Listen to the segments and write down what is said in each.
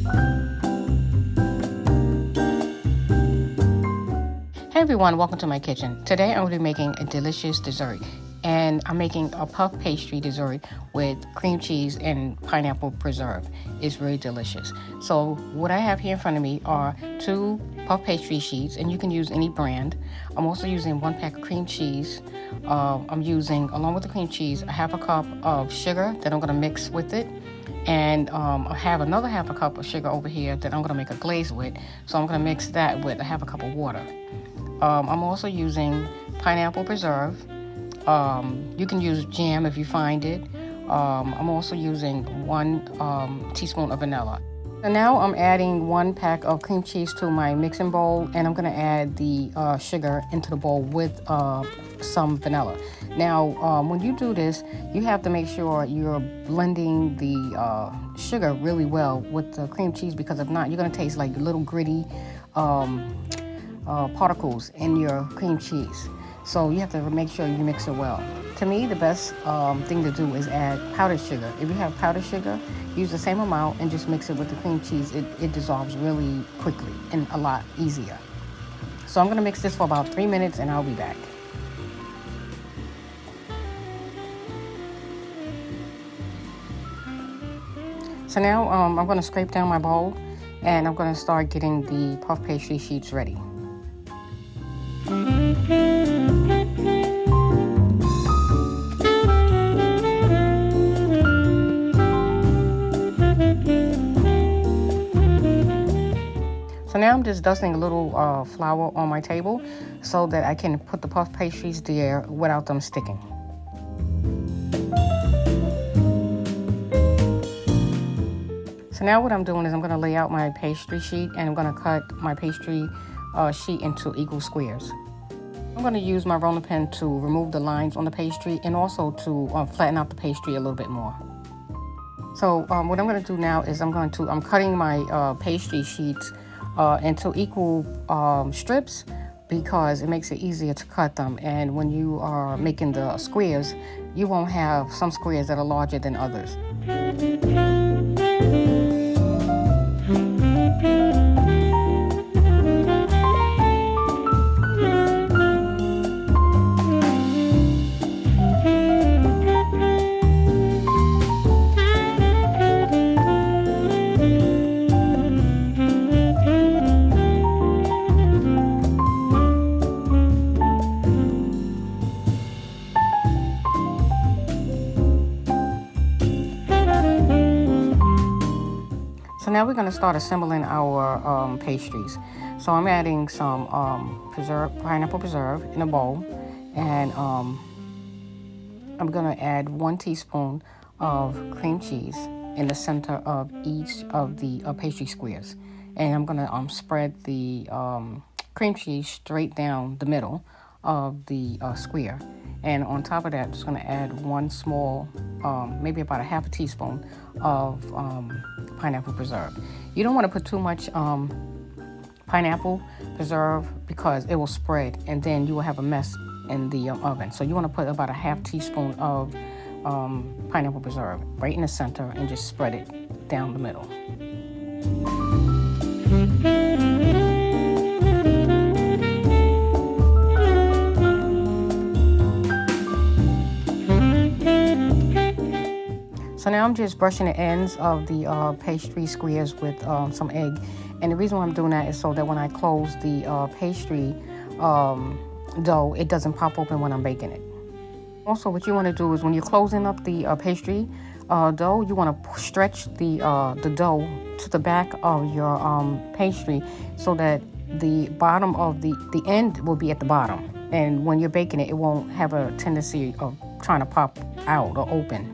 Hey everyone, welcome to my kitchen. Today I'm going to be making a delicious dessert, and I'm making a puff pastry dessert with cream cheese and pineapple preserve. It's really delicious. So what I have here in front of me are 2 puff pastry sheets, and you can use any brand. I'm also using 1 pack of cream cheese. I'm using, along with the cream cheese, a half a cup of sugar that I'm going to mix with it. And I have another half a cup of sugar over here that I'm going to make a glaze with. So I'm going to mix that with a half a cup of water. I'm also using pineapple preserve. You can use jam if you find it. I'm also using 1 teaspoon of vanilla. So now I'm adding 1 pack of cream cheese to my mixing bowl, and I'm going to add the sugar into the bowl with some vanilla. Now, when you do this, you have to make sure you're blending the sugar really well with the cream cheese, because if not, you're going to taste like little gritty particles in your cream cheese. So you have to make sure you mix it well. To me, the best thing to do is add powdered sugar. If you have powdered sugar, use the same amount and just mix it with the cream cheese. It dissolves really quickly and a lot easier. So I'm going to mix this for about 3 minutes and I'll be back. So now I'm going to scrape down my bowl, and I'm going to start getting the puff pastry sheets ready. So now I'm just dusting a little flour on my table so that I can put the puff pastries there without them sticking. So now what I'm doing is I'm going to lay out my pastry sheet, and I'm going to cut my pastry sheet into equal squares. I'm going to use my rolling pin to remove the lines on the pastry, and also to flatten out the pastry a little bit more. So what I'm going to do now is I'm cutting my pastry sheets into equal strips, because it makes it easier to cut them. And when you are making the squares, you won't have some squares that are larger than others. So now we're going to start assembling our pastries. So I'm adding some pineapple preserve in a bowl, and I'm going to add 1 teaspoon of cream cheese in the center of each of the pastry squares. And I'm going to spread the cream cheese straight down the middle of the square. And on top of that, I'm just going to add 1 small, maybe about a half a teaspoon of pineapple preserve. You don't want to put too much pineapple preserve, because it will spread and then you will have a mess in the oven. So you want to put about a half teaspoon of pineapple preserve right in the center and just spread it down the middle. So now I'm just brushing the ends of the pastry squares with some egg. And the reason why I'm doing that is so that when I close the pastry dough, it doesn't pop open when I'm baking it. Also, what you want to do is when you're closing up the pastry dough, you want to stretch the dough to the back of your pastry, so that the bottom of the end will be at the bottom. And when you're baking it, it won't have a tendency of trying to pop out or open.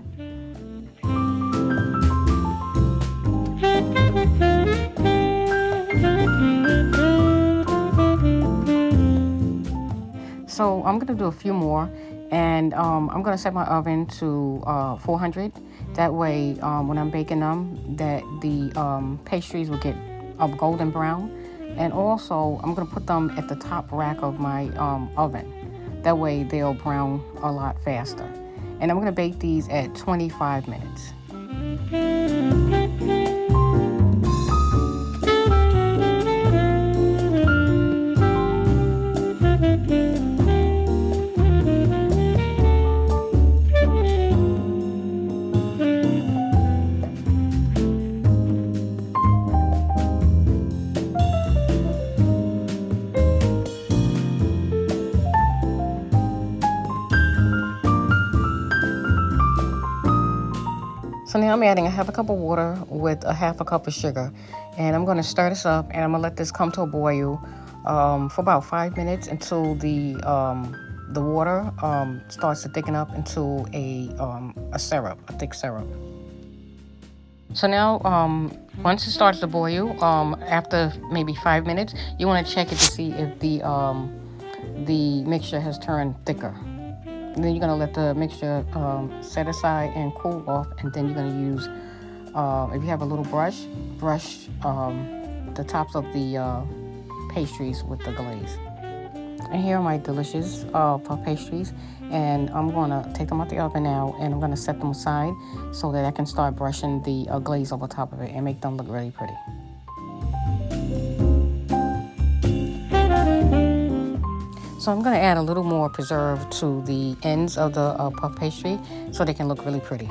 So I'm going to do a few more, and I'm going to set my oven to 400. That way, when I'm baking them, that the pastries will get golden brown. And also, I'm going to put them at the top rack of my oven. That way, they'll brown a lot faster. And I'm going to bake these at 25 minutes. now I'm adding a half a cup of water with a half a cup of sugar. And I'm going to stir this up, and I'm going to let this come to a boil for about 5 minutes until the water starts to thicken up into a syrup, a thick syrup. So now, once it starts to boil, after maybe 5 minutes, you want to check it to see if the mixture has turned thicker. And then you're going to let the mixture set aside and cool off, and then you're going to use, if you have a little brush the tops of the pastries with the glaze. And here are my delicious puff pastries, and I'm going to take them out the oven now, and I'm going to set them aside so that I can start brushing the glaze over top of it and make them look really pretty. So I'm going to add a little more preserve to the ends of the puff pastry so they can look really pretty.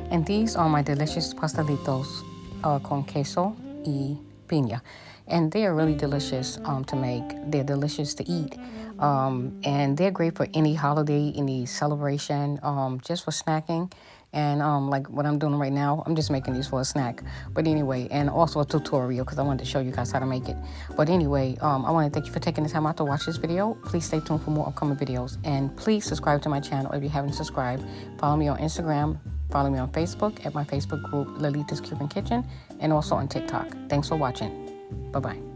And these are my delicious pastelitos con queso y piña. And they are really delicious to make. They're delicious to eat. And they're great for any holiday, any celebration, just for snacking. And like what I'm doing right now, I'm just making these for a snack. But anyway, and also a tutorial because I wanted to show you guys how to make it. But anyway, I want to thank you for taking the time out to watch this video. Please stay tuned for more upcoming videos. And please subscribe to my channel if you haven't subscribed. Follow me on Instagram. Follow me on Facebook at my Facebook group, Lolita's Cuban Kitchen. And also on TikTok. Thanks for watching. Bye-bye.